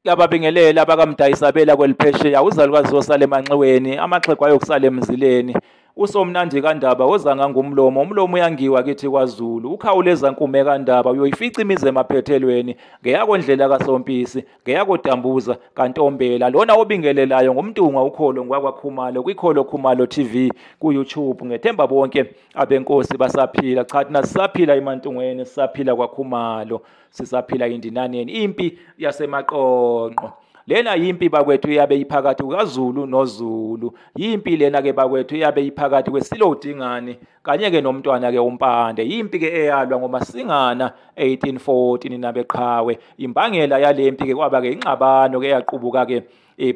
Yababingelela abakamdayisabela kweliphesheya uzalukazi osale emanxiweni amaxhegu ayokusala emzileni usomnandi kandaba ozanga ngumlomo umlomo uyangiwa kithi kwaZulu ukhawuleza nkume kandaba uyoyifica imize emaphethelweni ngeyakondlela kaSompisi ngeyakodambuza kaNtombela lona obingelelayo ngumntunga ukholo ngwakwaKhumalo kwiKholo Khumalo TV ku-YouTube ngethemba bonke abenkosi basaphila cha thina sisaphila emantungweni sisaphila kwaKhumalo sisaphila indinaneni impi yaseMaqonqo. Lena yimpi bakwethu yabe iphakathi kukaZulu noZulu. Yimpi lena ke bakwethu yabe iphakathi kweSilodingane kanye ke nomntwana ke uMpande. Yimpi ke eyalwa ngoMasingana 1840 ninabeqhawe. Imbangela yalempi ke kwaba ke ingxabano ke yaqubuka ke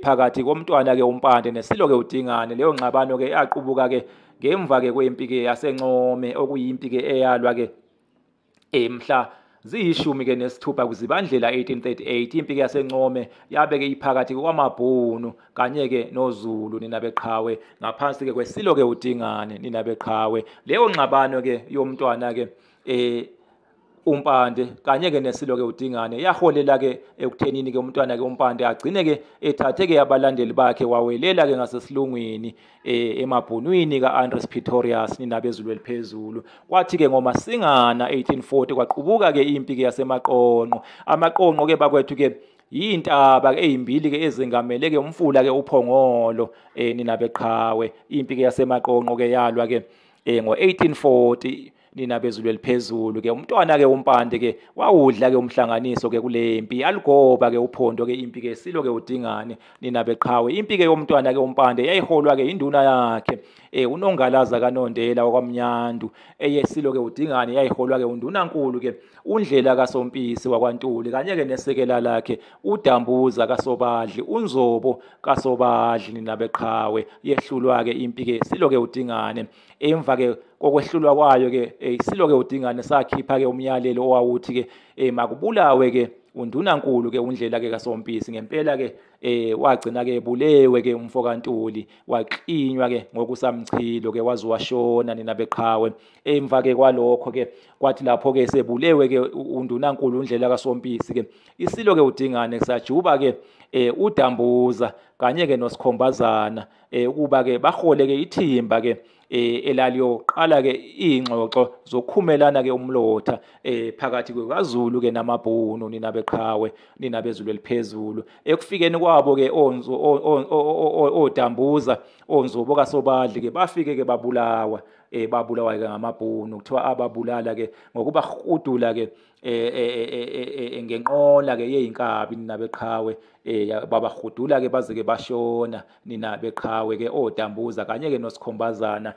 phakathi komntwana ke uMpande neSilo ke uDingane. Leyo ngxabano ke yaqubuka ke ngemva ke kwempi ke yaseNcome okuyimpi ke eyalwa ke mhla ziyishumi ke nesithupha kuzibandlela 1838 impi ke yaseNcome yabe ke iphakathi kwamaBhunu kanye ke noZulu ninabeqhawe ngaphansi ke kweSilo ke uDingane ninabeqhawe. Leyo ngxabano ke yomntwana ke uMpande kanye ke neSilo ke uDingane yaholela ke ekuthenini ke umntwana ke uMpande agcine ke ethathe ke abalandeli bakhe wawelela ke ngasesilungwini emabhunwini kaAndres Pretorius ninabezulu eliphezulu. Kwathi ke ngoMasingana 1840 kwaqubuka ke impi ke yaseMaqonqo. AmaQonqo ke bakwethu ke yintaba ke ezimbili ke ezingamele ke umfula ke uPhongolo ninabeqhawe. Impi ke yaseMaqonqo ke yalwa ke ngo1840 ninabezulu eliphezulu ke umntwana ke uMpande ke wawudla ke umhlanganiso ke kulempi aligoba ke uphondo ke impi ke Silo ke uDingane ninabeqhawe. Impi ke yomntwana ke uMpande yayiholwa ke induna yakhe uNongalaza kaNondela wakwaMnyandu eyesilo ke uDingane yayiholwa ke undunankulu ke uNdlela kaSompisi wakwaNtuli kanye ke nesekela lakhe uDambuza kaSobadli uNzobo kaSobadli ninabeqhawe. Yehlulwa ke impi ke Silo ke uDingane emva ke kokwehlulwa kwayo ke Silo ke uDingane sakhipha ke umyalelo owawuthi ke makubulawe ke undunankulu ke uNdlela ke kaSompisi ngempela ke wagcina ke ebulewe ke umfokaNtuli waqinywa ke ngokusamchilo ke waze washona ninabeqhawe. Emva ke kwalokho ke kwathi lapho ke sebulewe ke undunankulu uNdlela kaSompisi ke iSilo ke uDingane sajuba ke uDambuza kanye ke noSikhombazana ukuba ke bahole ke ithimba ke elaliyoqala ke ingxoxo zokukhumelana ke umlotha phakathi kweKwaZulu ke namaBhunu ninabeqhawe ninabezulu eliphezulu. Ekufikeni kwabo ke oDambuza oNzobo kaSobadli ke bafike ke babulawa babulawa ke ngamaBhunu kuthiwa ababulala ke ngokuba hudula ke ngenqola ke yeinkabi ninabeqhawe babahudula ke baze ke bashona ninabeqhawe ke oDambuza kanye ke noSikhombazana.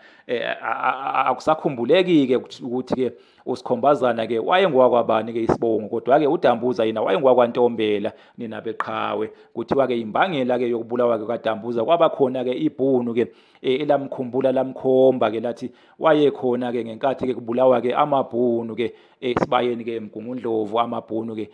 Akusakhumbuleki ke ukuthi ke uSikhombazana ke wayengwakwabani ke isibongo kodwa ke uDambuza yena wayengwakwaNtombela ninabeqhawe. Kuthiwa ke imbangela ke yokubulawa ke kaDambuza kwaba khona ke iBhunu ke elamkhumbula lamkhomba ke lathi wayekhona ke ngenkathi ke kubulawa ke amaBhunu ke esibayeni ke eMgungundlovu amaBhunu ke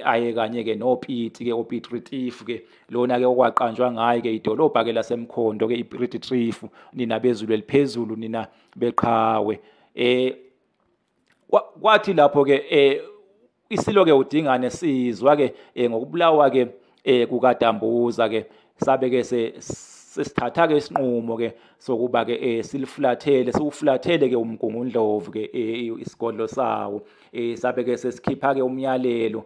aye kanye ke noPiti ke oPiti Retief ke lona ke okwaqanjwa ngaye ke idolobha ke laseMkhondo ke iPiti Retief ninabezulu eliphezulu nina beqhawe. Kwathi lapho ke iSilo ke uDingane sizwa ke ngokubulawa ke kukaDambuza ke sabe ke sesithatha ke isinqumo ke sokuba ke siwuflathele ke uMgungundlovu ke isigodlo sawo sabe ke sesikhipha ke umyalelo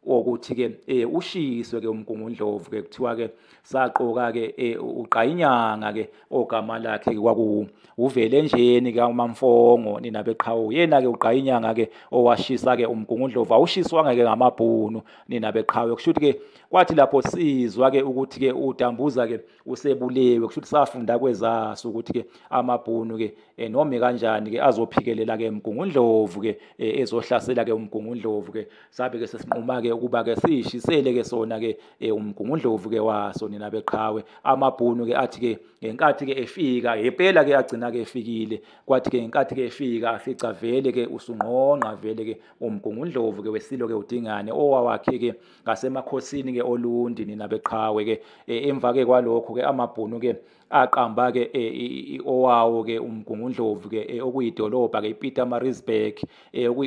wokuthi ke ushiswe ke uMgungundlovu ke kuthiwa ke saqoka ke uQayinyanga ke ogama lakhe kwaku uvele njeni ke uMamfongo ninabeqhawe yena ke uQayinyanga ke owashisa ke uMgungundlovu awushiswanga ke ngamaBhunu ninabeqhawe. Kushuthi ke kwathi lapho sizwa ke ukuthi ke uDambuza ke usebulewe kushuthi safunda kwezaso ukuthi ke amaBhunu ke noma kanjani ke azophikelela ke uMgungundlovu ke ezohlasela ke uMgungundlovu ke sabe ke sesinquma ke ukuba ke sishisele ke sona ke uMgungundlovu ke waso ninabeqhawe. AmaBhunu ke athi ke ngenkathi ke efika impela ke agcina ke efikile kwathi ke ngenkathi ke efika afica vele ke usungqonqa vele ke uMgungundlovu ke weSilo ke uDingane owawakhe ke ngasemakhosini ke olundi ninabeqhawe ke emva ke kwalokho ke amaBhunu ke aqamba ke owawo ke uMgungundlovu ke okuyidolobha ke iPietermaritzburg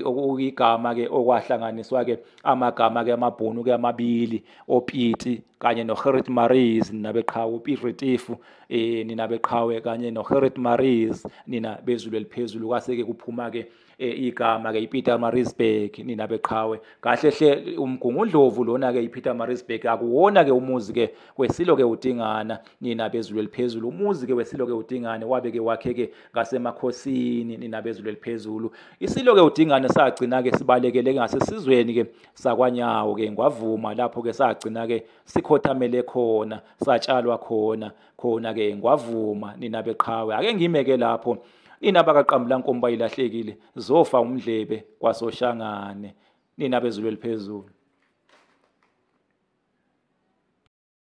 okuyigama ke okwahlanganiswa ke amagama amagama-ke amabhunu-ke amabili oPiti kanye noGerrit Maries nina beqhawe uPete Retief nina beqhawe kanye noGerrit Maries nina bezulu eliphezulu kwase-ke kuphuma-ke igama-ke iPieter Maritzburg nina beqhawe kahle hle umgungundlovu lona-ke iPieter Maritzburg akuwona-ke umuzi-ke weSilo-ke uDingana nina bezulu eliphezulu umuzi-ke weSilo-ke uDingane wabe-ke wakhe-ke ngaseMakhosini nina bezulu eliphezulu iSilo-ke uDingane sagcina-ke sibalekele ngasesizweni-ke sakwaNyawo-ke Ngwavuma lapho-ke sagcina-ke sikhothamele khona satshalwa khona-ke Ngwavuma nina beqhawe ake ngime-ke lapho nina bakaQambulankombo ayilahlekile zofa umdlebe kwaSoshangane nina bezulu eliphezulu.